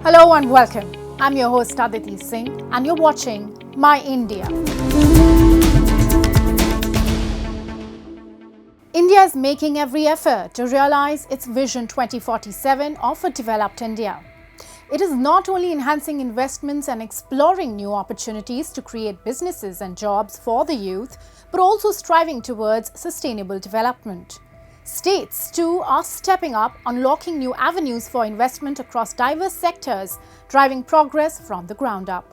Hello and welcome. I'm your host Aditi Singh and you're watching My India. India is making every effort to realize its Vision 2047 of a developed India. It is not only enhancing investments and exploring new opportunities to create businesses and jobs for the youth, but also striving towards sustainable development. States, too, are stepping up, unlocking new avenues for investment across diverse sectors, driving progress from the ground up.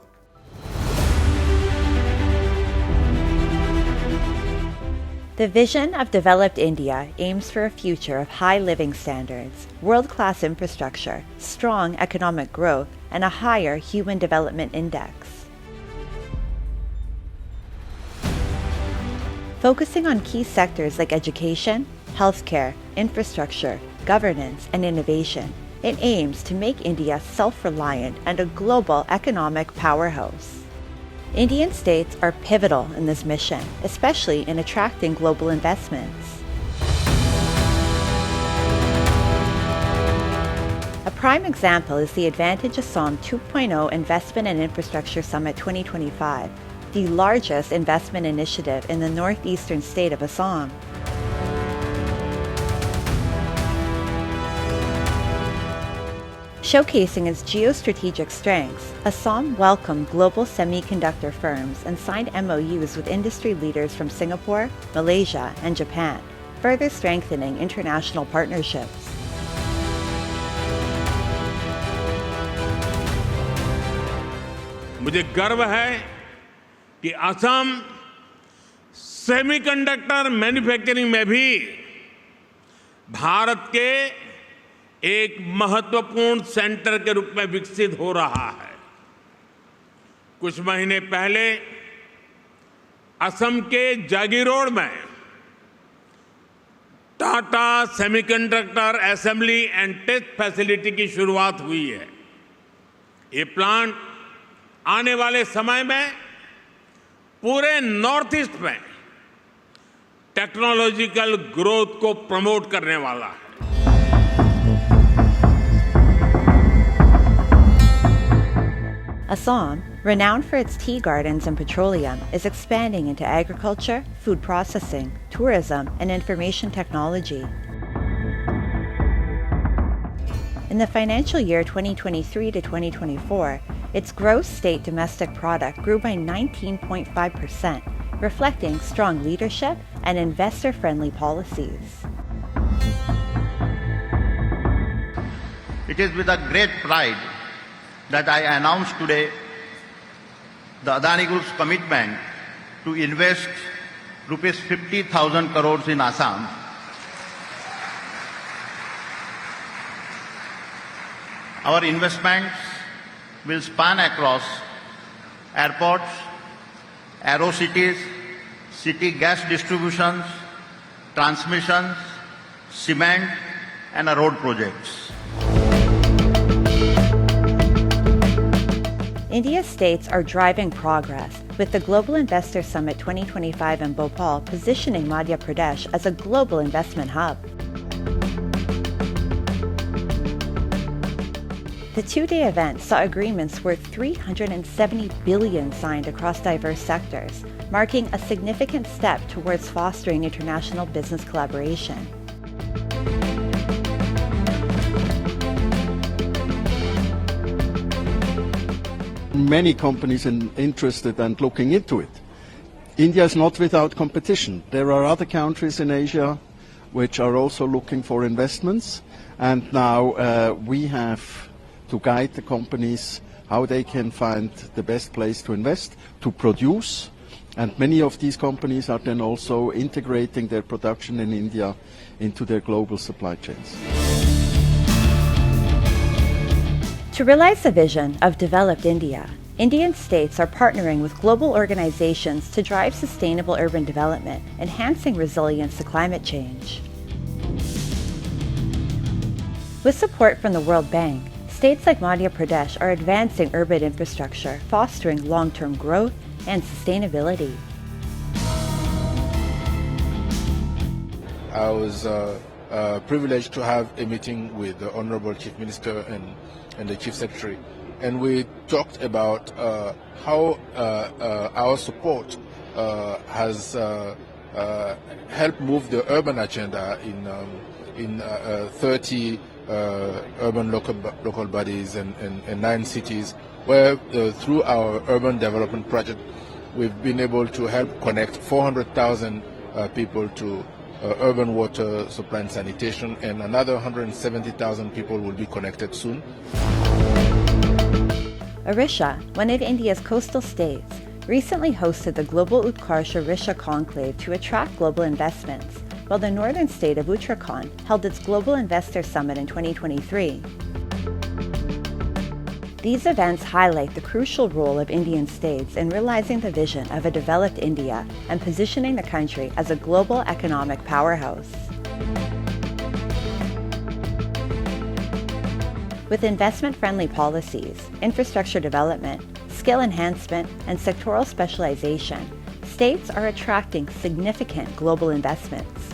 The vision of developed India aims for a future of high living standards, world-class infrastructure, strong economic growth, and a higher Human Development Index. Focusing on key sectors like education, healthcare, infrastructure, governance, and innovation, it aims to make India self-reliant and a global economic powerhouse. Indian states are pivotal in this mission, especially in attracting global investments. A prime example is the Advantage Assam 2.0 Investment and Infrastructure Summit 2025, the largest investment initiative in the northeastern state of Assam. Showcasing its geostrategic strengths, Assam welcomed global semiconductor firms and signed MOUs with industry leaders from Singapore, Malaysia, and Japan, further strengthening international partnerships. मुझे गर्व है कि Assam semiconductor manufacturing में भी भारत के एक महत्वपूर्ण centre के रूप में विकसित हो रहा है। कुछ महीने पहले असम के जागीरोड में Tata semiconductor assembly and test facility की शुरुआत हुई है। ये प्लांट आने वाले समय में पूरे नॉर्थ ईस्ट में टेक्नोलॉजिकल ग्रोथ को प्रमोट करने वाला है। Assam, renowned for its tea gardens and petroleum, is expanding into agriculture, food processing, tourism, and information technology. In the financial year 2023 to 2024, its gross state domestic product grew by 19.5%, reflecting strong leadership and investor-friendly policies. It is with a great pride that I announce today the Adani Group's commitment to invest rupees 50,000 crores in Assam. Our investments will span across airports, aerocities, city gas distributions, transmissions, cement, and road projects. India's states are driving progress, with the Global Investor Summit 2025 in Bhopal positioning Madhya Pradesh as a global investment hub. The two-day event saw agreements worth $370 billion signed across diverse sectors, marking a significant step towards fostering international business collaboration. Many companies are interested and looking into it. India is not without competition. There are other countries in Asia which are also looking for investments, and now we have to guide the companies how they can find the best place to invest, to produce, and many of these companies are then also integrating their production in India into their global supply chains. To realize the vision of developed India, Indian states are partnering with global organizations to drive sustainable urban development, enhancing resilience to climate change. With support from the World Bank, states like Madhya Pradesh are advancing urban infrastructure, fostering long-term growth and sustainability. I was privileged to have a meeting with the Honorable Chief Minister and the Chief Secretary. And we talked about how our support has helped move the urban agenda in 30 urban local bodies and 9 cities, where through our urban development project we've been able to help connect 400,000 people to urban water supply and sanitation, and another 170,000 people will be connected soon. Odisha, one of India's coastal states, recently hosted the global Utkarsh Odisha conclave to attract global investments, while the northern state of Uttarakhand held its Global Investor Summit in 2023. These events highlight the crucial role of Indian states in realizing the vision of a developed India and positioning the country as a global economic powerhouse. With investment-friendly policies, infrastructure development, skill enhancement, and sectoral specialization, states are attracting significant global investments.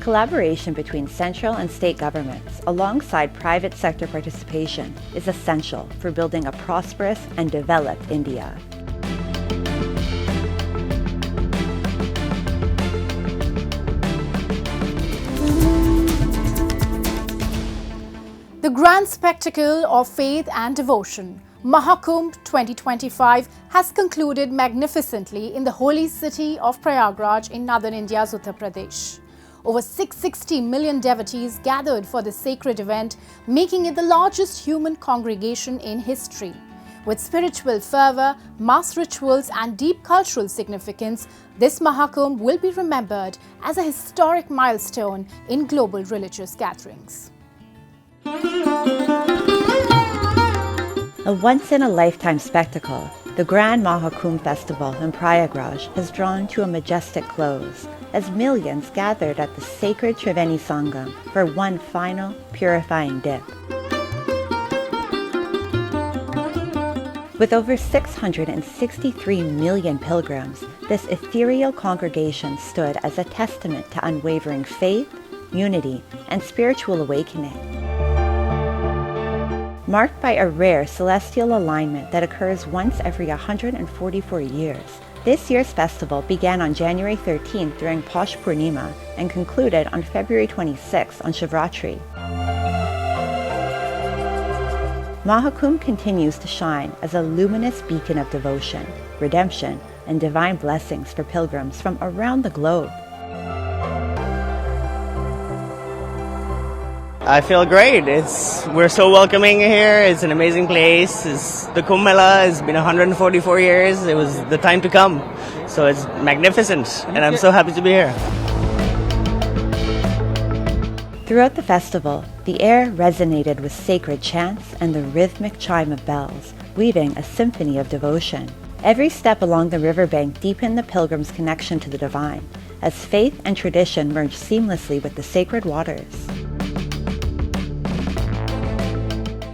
Collaboration between central and state governments, alongside private sector participation, is essential for building a prosperous and developed India. The grand spectacle of faith and devotion, Mahakumbh 2025, has concluded magnificently in the holy city of Prayagraj in northern India's Uttar Pradesh. Over 660 million devotees gathered for this sacred event, making it the largest human congregation in history. With spiritual fervor, mass rituals and deep cultural significance, this Mahakumbh will be remembered as a historic milestone in global religious gatherings. A once-in-a-lifetime spectacle, the Grand Mahakumbh Festival in Prayagraj has drawn to a majestic close as millions gathered at the sacred Triveni Sangam for one final purifying dip. With over 663 million pilgrims, this ethereal congregation stood as a testament to unwavering faith, unity, and spiritual awakening. Marked by a rare celestial alignment that occurs once every 144 years, this year's festival began on January 13th during Posh Purnima and concluded on February 26th on Shivratri. Mahakumbh continues to shine as a luminous beacon of devotion, redemption, and divine blessings for pilgrims from around the globe. I feel great. We're so welcoming here. It's an amazing place. The Kumbh Mela has been 144 years. It was the time to come. So it's magnificent, and I'm so happy to be here. Throughout the festival, the air resonated with sacred chants and the rhythmic chime of bells, weaving a symphony of devotion. Every step along the riverbank deepened the pilgrims' connection to the divine, as faith and tradition merged seamlessly with the sacred waters.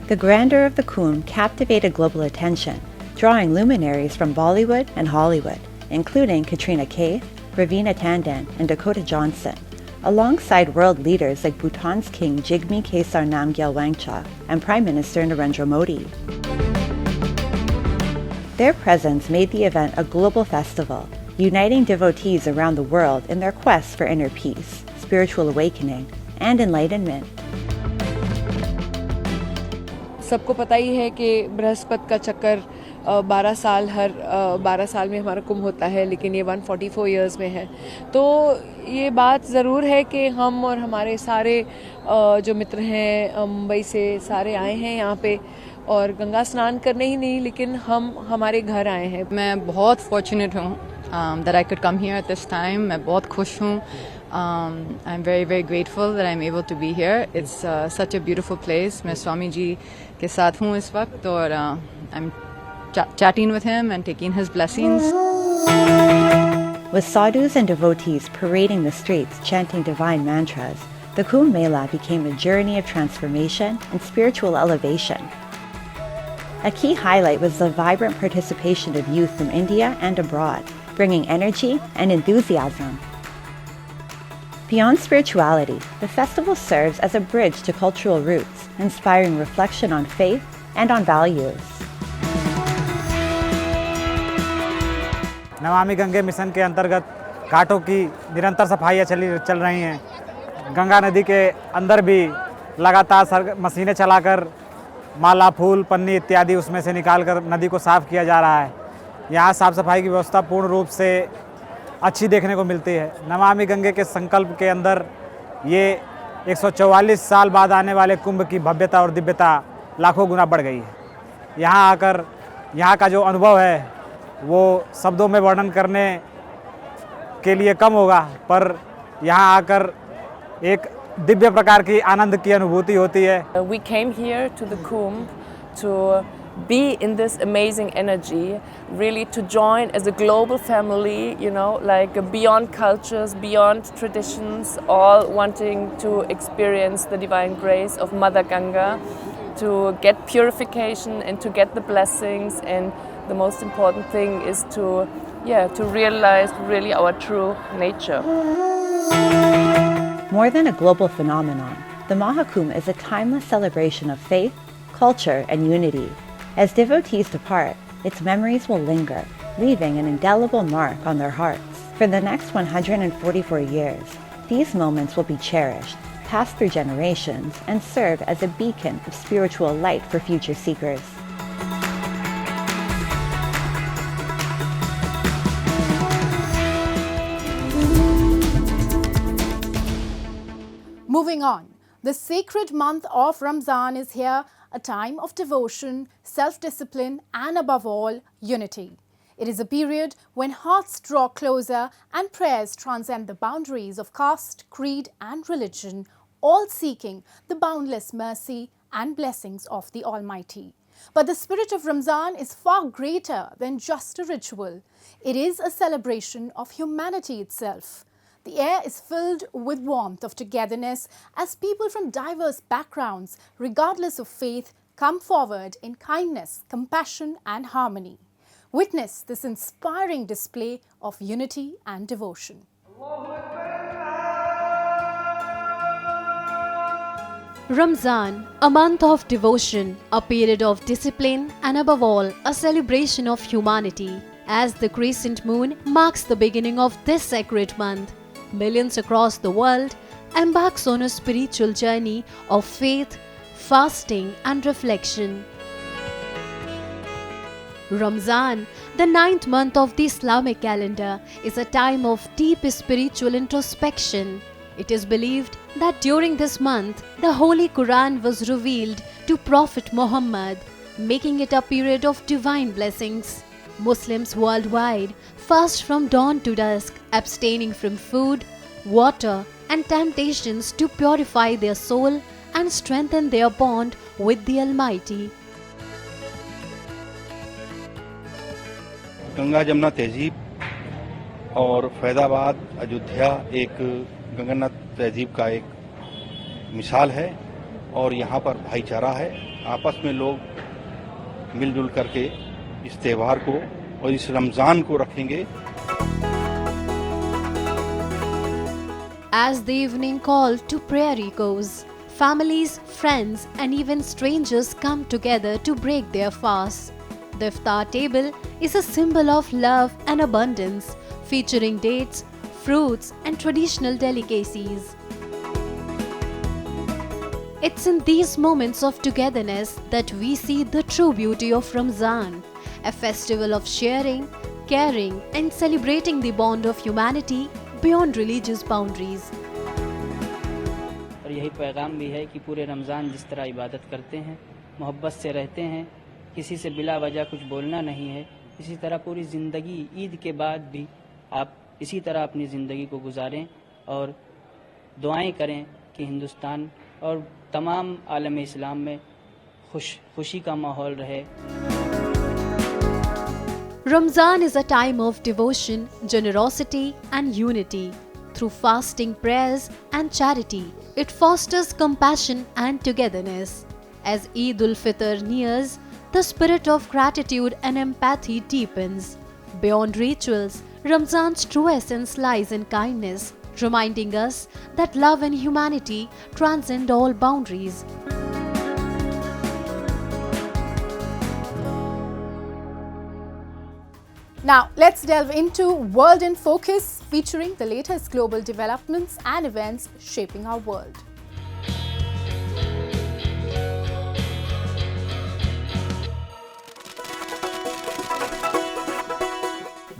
The grandeur of the Kumbh captivated global attention, drawing luminaries from Bollywood and Hollywood, including Katrina Kaif, Ravina Tandon, and Dakota Johnson, alongside world leaders like Bhutan's King Jigme Khesar Namgyal Wangchuk and Prime Minister Narendra Modi. Their presence made the event a global festival, uniting devotees around the world in their quest for inner peace, spiritual awakening, and enlightenment. सबको पता ही है कि बृहस्पति का चक्कर 12 साल हर 12 साल में हमारा कुंभ होता है, लेकिन ये 144 इयर्स में है। तो ये बात ज़रूर है कि हम और हमारे सारे जो मित्र हैं मुंबई से सारे आए हैं यहाँ पे, और गंगा स्नान करने ही नहीं, लेकिन हम हमारे घर आए हैं। मैं बहुत फॉर्चुनेट हूँ that I could come here at this time. मैं बहुत खुश हूँ. I'm very, very grateful that I'm able to be here. It's such a beautiful place. मैं स्वामी जी के साथ हूँ इस वक्त, और I'm chatting with him and taking his blessings. With sadhus and devotees parading the streets chanting divine mantras, the Kumbh Mela became a journey of transformation and spiritual elevation. A key highlight was the vibrant participation of youth from India and abroad, bringing energy and enthusiasm. Beyond spirituality, the festival serves as a bridge to cultural roots, inspiring reflection on faith and on values. Namami Gange mission के अंतर्गत घाटों की निरंतर सफाइयाँ चल रही हैं। गंगा नदी के अंदर भी लगातार मशीनें चलाकर माला, फूल, पन्नी इत्यादि उसमें से निकालकर नदी को साफ़ किया जा रहा है। यहाँ साफ़ सफाई की व्यवस्था पूर्ण रूप से अच्छी देखने को मिलती है। नमामि गंगे के संकल्प के अंदर ये 144 साल बाद आने वाले कुंभ की भव्यता और दिव्यता लाखों गुना बढ़ गई है। यहाँ आकर यहाँ का जो अनुभव है वो शब्दों में वर्णन करने के लिए कम होगा, पर यहाँ आकर एक दिव्य प्रकार की आनंद की अनुभूति होती है। We came here to the Kumbh to be in this amazing energy, really to join as a global family, you know, like beyond cultures, beyond traditions, all wanting to experience the divine grace of Mother Ganga, to get purification and to get the blessings. And the most important thing is to realize really our true nature. More than a global phenomenon, the Mahakumbh is a timeless celebration of faith, culture, and unity. As devotees depart, its memories will linger, leaving an indelible mark on their hearts. For the next 144 years, these moments will be cherished, passed through generations, and serve as a beacon of spiritual light for future seekers. Moving on, the sacred month of Ramzan is here, a time of devotion, self-discipline, and above all, unity. It is a period when hearts draw closer and prayers transcend the boundaries of caste, creed, and religion, all seeking the boundless mercy and blessings of the Almighty. But the spirit of Ramzan is far greater than just a ritual. It is a celebration of humanity itself. The air is filled with warmth of togetherness as people from diverse backgrounds, regardless of faith, come forward in kindness, compassion, and harmony. Witness this inspiring display of unity and devotion. Ramzan, a month of devotion, a period of discipline, and above all, a celebration of humanity. As the crescent moon marks the beginning of this sacred month, millions across the world embarks on a spiritual journey of faith, fasting, and reflection. Ramzan, the 9th month of the Islamic calendar, is a time of deep spiritual introspection. It is believed that during this month, the Holy Quran was revealed to Prophet Muhammad, making it a period of divine blessings. Muslims worldwide fast from dawn to dusk, abstaining from food, water, and temptations to purify their soul and strengthen their bond with the Almighty. Ganga Jamuna तहजीब और फैजाबाद अयोध्या एक गंगानाथ तहजीब का एक मिसाल है और यहाँ पर भाईचारा है। आपस में लोग मिलजुल करके इस त्यौहार को और इस रमज़ान को रखेंगे। As the evening call to prayer echoes, families, friends, and even strangers come together to break their fast. The iftar table is a symbol of love and abundance, featuring dates, fruits, and traditional delicacies. It's in these moments of togetherness that we see the true beauty of Ramzan, a festival of sharing, caring, and celebrating the bond of humanity beyond religious boundaries. और यही पैगाम भी है कि पूरे रमज़ान जिस तरह इबादत करते हैं, मोहब्बत से रहते हैं, किसी से बिला वजह कुछ बोलना नहीं है, इसी तरह पूरी ज़िंदगी ईद के बाद भी आप इसी तरह अपनी ज़िंदगी को गुजारें और दुआएं करें कि हिंदुस्तान और तमाम आलम इस्लाम में खुशी का माहौल रहे। Ramzan is a time of devotion, generosity, and unity. Through fasting, prayers, and charity, it fosters compassion and togetherness. As Eid ul-Fitr nears, the spirit of gratitude and empathy deepens. Beyond rituals, Ramzan's true essence lies in kindness, reminding us that love and humanity transcend all boundaries. Now, let's delve into World in Focus, featuring the latest global developments and events shaping our world.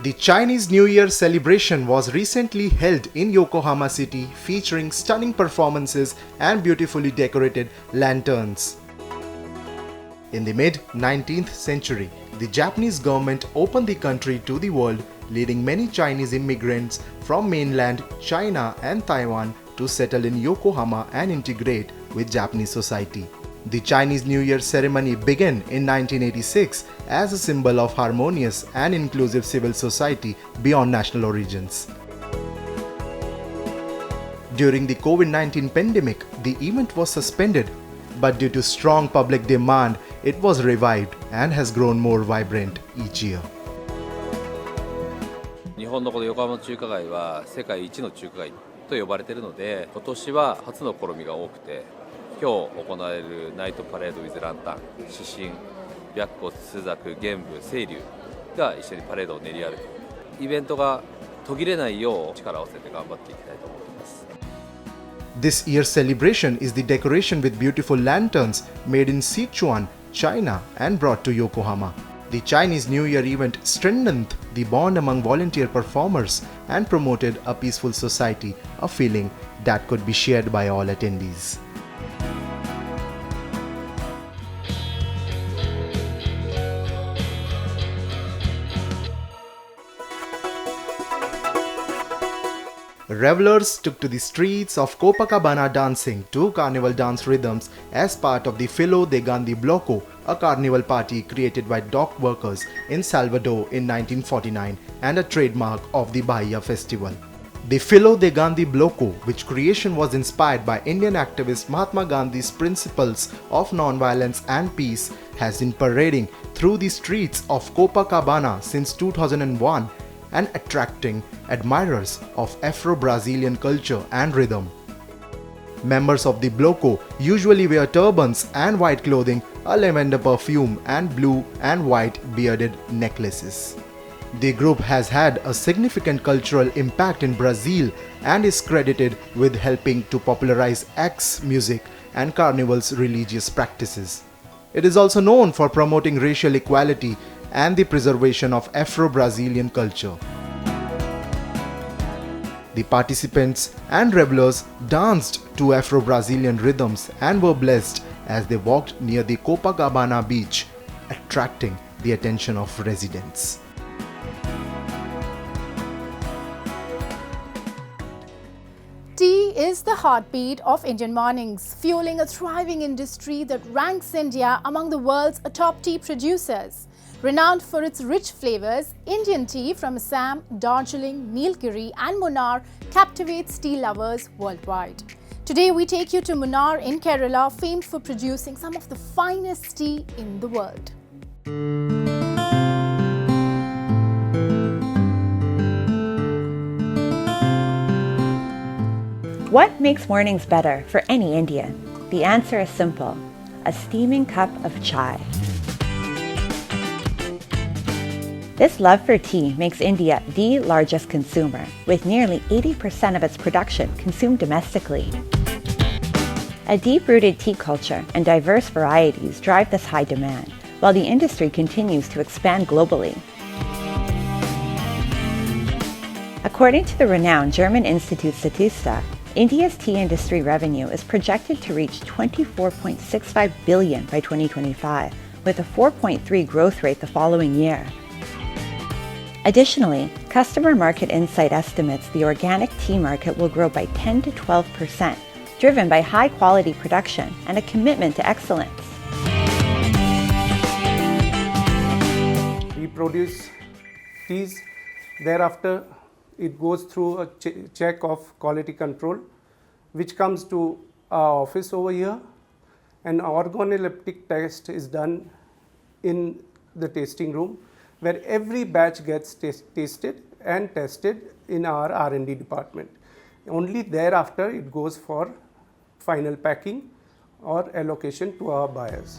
The Chinese New Year celebration was recently held in Yokohama City, featuring stunning performances and beautifully decorated lanterns. In the mid-19th century, the Japanese government opened the country to the world, leading many Chinese immigrants from mainland China and Taiwan to settle in Yokohama and integrate with Japanese society. The Chinese New Year ceremony began in 1986 as a symbol of harmonious and inclusive civil society beyond national origins. During the COVID-19 pandemic, the event was suspended, but due to strong public demand, it was revived and has grown more vibrant each year. 日本のこの横浜中華街は世界一の中華街と呼ばれているので、今年は初の試みが多くて、今日行われるナイトパレードウィズランタン、指針、白骨、朱雀、玄武、青龍が一緒にパレードを練り歩くイベントが途切れないよう力を合わせて頑張っていきたいと思っています。 This year's celebration is the decoration with beautiful lanterns made in Sichuan, China and brought to Yokohama. The Chinese New Year event strengthened the bond among volunteer performers and promoted a peaceful society, a feeling that could be shared by all attendees. Revelers took to the streets of Copacabana dancing to carnival dance rhythms as part of the Filo de Gandhi Bloco, a carnival party created by dock workers in Salvador in 1949 and a trademark of the Bahia festival. The Filo de Gandhi Bloco, which creation was inspired by Indian activist Mahatma Gandhi's principles of non-violence and peace, has been parading through the streets of Copacabana since 2001 and attracting admirers of Afro-Brazilian culture and rhythm. Members of the Bloco usually wear turbans and white clothing, a lavender perfume and blue and white bearded necklaces. The group has had a significant cultural impact in Brazil and is credited with helping to popularize X music and carnival's religious practices. It is also known for promoting racial equality and the preservation of Afro-Brazilian culture. The participants and revelers danced to Afro-Brazilian rhythms and were blessed as they walked near the Copacabana beach, attracting the attention of residents. Tea is the heartbeat of Indian mornings, fueling a thriving industry that ranks India among the world's top tea producers. Renowned for its rich flavors, Indian tea from Assam, Darjeeling, Nilgiri and Munnar captivates tea lovers worldwide. Today we take you to Munnar in Kerala, famed for producing some of the finest tea in the world. What makes mornings better for any Indian? The answer is simple: a steaming cup of chai. This love for tea makes India the largest consumer, with nearly 80% of its production consumed domestically. A deep-rooted tea culture and diverse varieties drive this high demand, while the industry continues to expand globally. According to the renowned German institute Statista, India's tea industry revenue is projected to reach 24.65 billion by 2025, with a 4.3% growth rate the following year. Additionally, Customer Market Insight estimates the organic tea market will grow by 10 to 12%, driven by high-quality production and a commitment to excellence. We produce teas. Thereafter, it goes through a check of quality control, which comes to our office over here. An organoleptic test is done in the tasting room, where every batch gets tasted and tested in our R&D department. Only thereafter it goes for final packing or allocation to our buyers.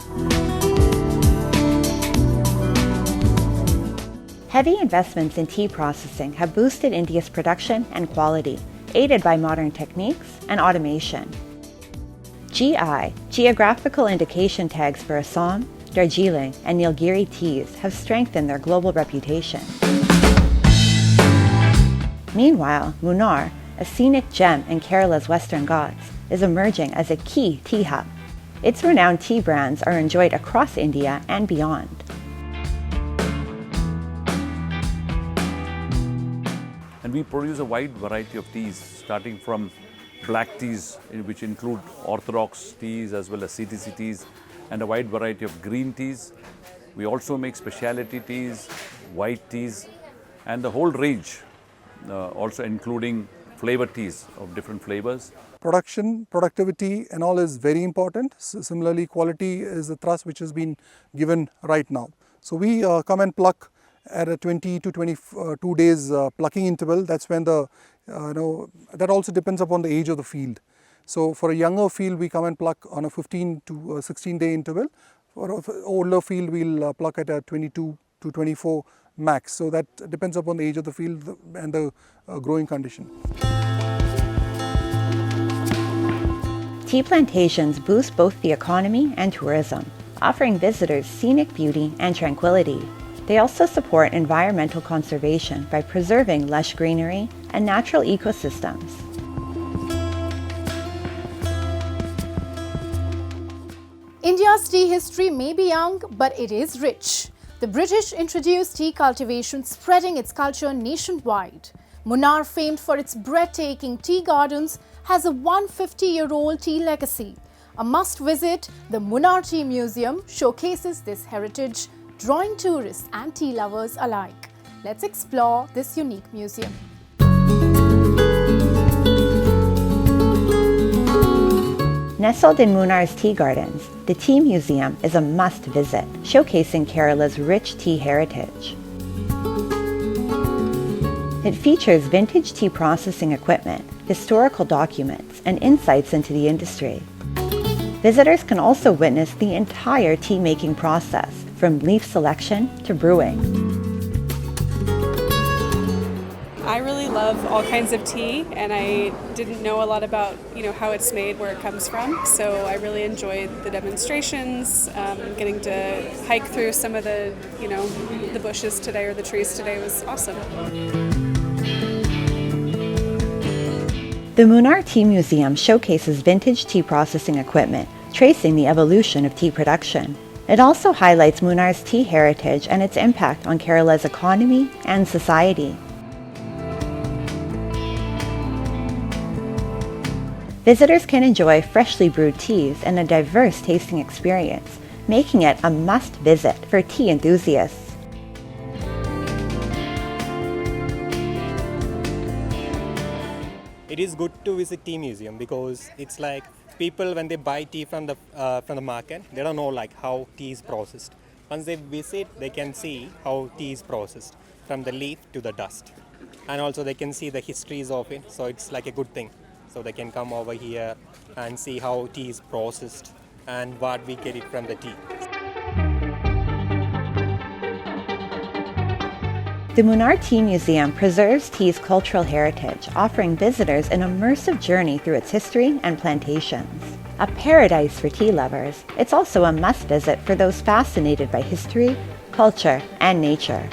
Heavy investments in tea processing have boosted India's production and quality, aided by modern techniques and automation. GI, geographical indication tags for Assam, Darjeeling, and Nilgiri teas have strengthened their global reputation. Meanwhile, Munnar, a scenic gem in Kerala's Western Ghats, is emerging as a key tea hub. Its renowned tea brands are enjoyed across India and beyond. And we produce a wide variety of teas, starting from black teas, which include orthodox teas as well as CTC teas, and a wide variety of green teas. We also make specialty teas, white teas, and the whole range, also including flavor teas of different flavors. Production, productivity and all is very important. Similarly, quality is the thrust which has been given right now. So we come and pluck at a 20 to 22 days plucking interval. That's when the, that also depends upon the age of the field. So for a younger field, we come and pluck on a 15 to 16 day interval. For an older field, we'll pluck at a 22 to 24 max. So that depends upon the age of the field and the growing condition. Tea plantations boost both the economy and tourism, offering visitors scenic beauty and tranquility. They also support environmental conservation by preserving lush greenery and natural ecosystems. India's tea history may be young, but it is rich. The British introduced tea cultivation, spreading its culture nationwide. Munnar, famed for its breathtaking tea gardens, has a 150-year-old tea legacy. A must-visit, the Munnar Tea Museum showcases this heritage, drawing tourists and tea lovers alike. Let's explore this unique museum. Nestled in Munnar's tea gardens, the Tea Museum is a must-visit, showcasing Kerala's rich tea heritage. It features vintage tea processing equipment, historical documents, and insights into the industry. Visitors can also witness the entire tea-making process, from leaf selection to brewing. I really love all kinds of tea, and I didn't know a lot about how it's made, where it comes from. So I really enjoyed the demonstrations. Getting to hike through some of the the bushes today or the trees today was awesome. The Munnar Tea Museum showcases vintage tea processing equipment, tracing the evolution of tea production. It also highlights Munnar's tea heritage and its impact on Kerala's economy and society. Visitors can enjoy freshly brewed teas and a diverse tasting experience, making it a must-visit for tea enthusiasts. It is good to visit tea museum because it's like people, when they buy tea from the market, they don't know how tea is processed. Once they visit, they can see how tea is processed from the leaf to the dust, and also they can see the histories of it. So it's like a good thing. So they can come over here and see how tea is processed and what we get it from the tea. The Munnar Tea Museum preserves tea's cultural heritage, offering visitors an immersive journey through its history and plantations. A paradise for tea lovers, it's also a must-visit for those fascinated by history, culture, and nature.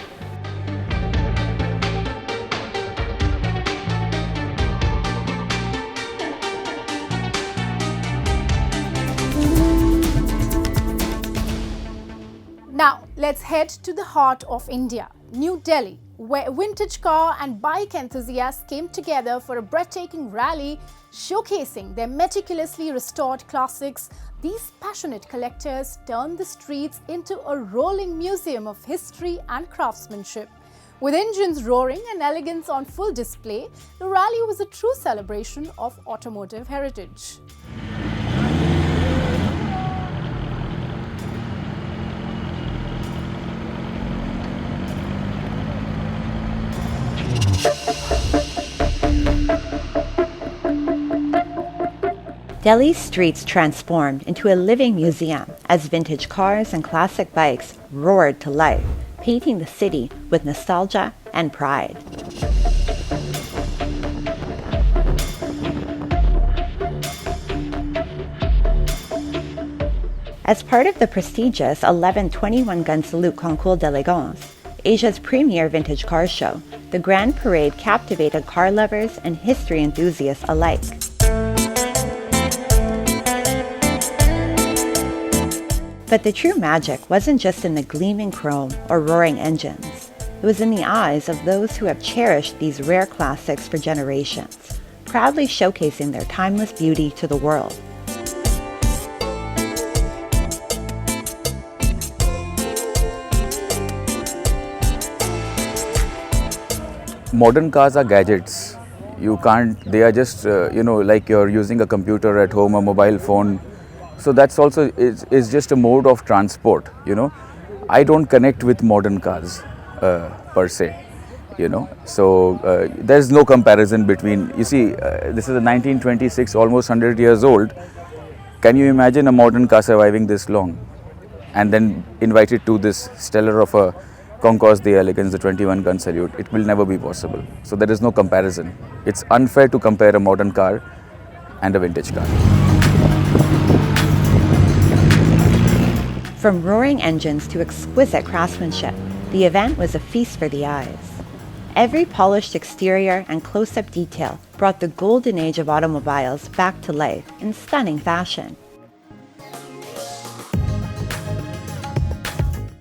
Now, let's head to the heart of India, New Delhi, where vintage car and bike enthusiasts came together for a breathtaking rally showcasing their meticulously restored classics. These passionate collectors turned the streets into a rolling museum of history and craftsmanship. With engines roaring and elegance on full display, the rally was a true celebration of automotive heritage. Delhi's streets transformed into a living museum as vintage cars and classic bikes roared to life, painting the city with nostalgia and pride. As part of the prestigious 11th 21-gun Salute Concours d'Elegance, Asia's premier vintage car show, the Grand Parade captivated car lovers and history enthusiasts alike. But the true magic wasn't just in the gleaming chrome or roaring engines. It was in the eyes of those who have cherished these rare classics for generations, proudly showcasing their timeless beauty to the world. Modern cars are gadgets. You can't, they are just, like you're using a computer at home, a mobile phone. So that's also, is just a mode of transport, I don't connect with modern cars per se, So there's no comparison between, this is a 1926, almost 100 years old. Can you imagine a modern car surviving this long? And then invited to this stellar of a Concours d'Elegance, the 21-gun salute, it will never be possible. So there is no comparison. It's unfair to compare a modern car and a vintage car. From roaring engines to exquisite craftsmanship, the event was a feast for the eyes. Every polished exterior and close-up detail brought the golden age of automobiles back to life in stunning fashion.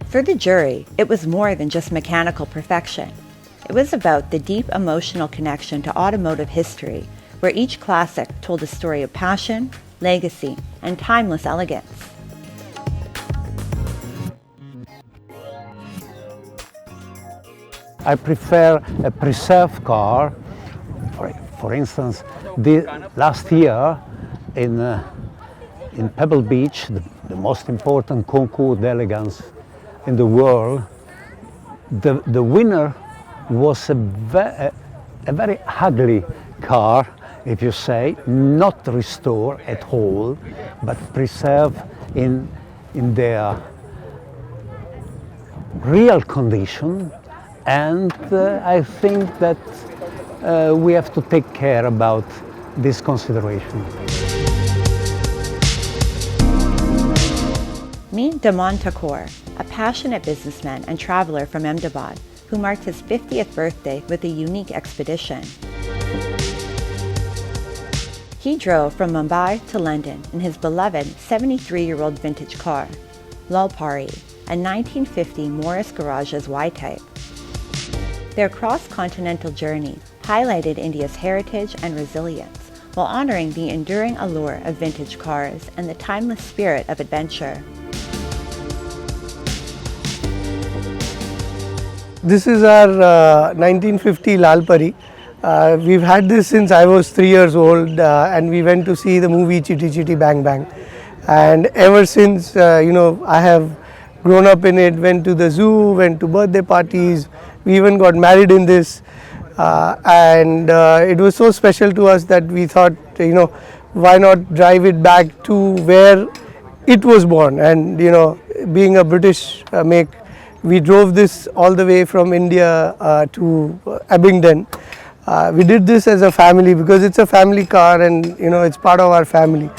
For the jury, it was more than just mechanical perfection. It was about the deep emotional connection to automotive history, where each classic told a story of passion, legacy, and timeless elegance. I prefer a preserved car. For instance, last year in Pebble Beach, the most important concours d'elegance in the world, the winner was a very ugly car, if you say, not restored at all, but preserved in their real condition. And I think that we have to take care about this consideration. Meet Daman Thakur, a passionate businessman and traveler from Ahmedabad who marked his 50th birthday with a unique expedition. He drove from Mumbai to London in his beloved 73-year-old vintage car, Lalpari, a 1950 Morris Garage's Y-Type. Their cross-continental journey highlighted India's heritage and resilience while honoring the enduring allure of vintage cars and the timeless spirit of adventure. This is our 1950 Lalpari. We've had this since I was 3 years old, and we went to see the movie Chitty Chitty Bang Bang. And ever since, I have grown up in it, went to the zoo, went to birthday parties. We even got married in this, and it was so special to us that we thought, why not drive it back to where it was born. And being a British make, we drove this all the way from India to Abingdon. We did this as a family because it's a family car, and it's part of our family.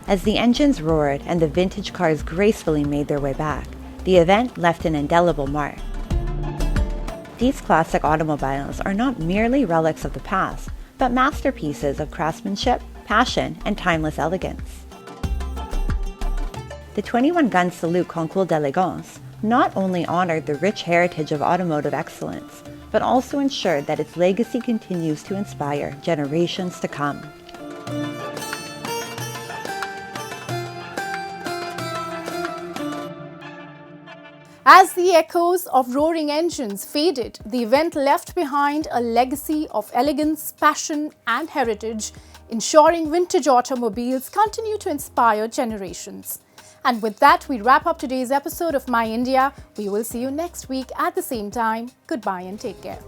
As the engines roared and the vintage cars gracefully made their way back, the event left an indelible mark. These classic automobiles are not merely relics of the past, but masterpieces of craftsmanship, passion, and timeless elegance. The 21-gun Salute Concours d'Elegance not only honored the rich heritage of automotive excellence, but also ensured that its legacy continues to inspire generations to come. As the echoes of roaring engines faded, the event left behind a legacy of elegance, passion, and heritage, ensuring vintage automobiles continue to inspire generations. And with that, we wrap up today's episode of My India. We will see you next week at the same time. Goodbye and take care.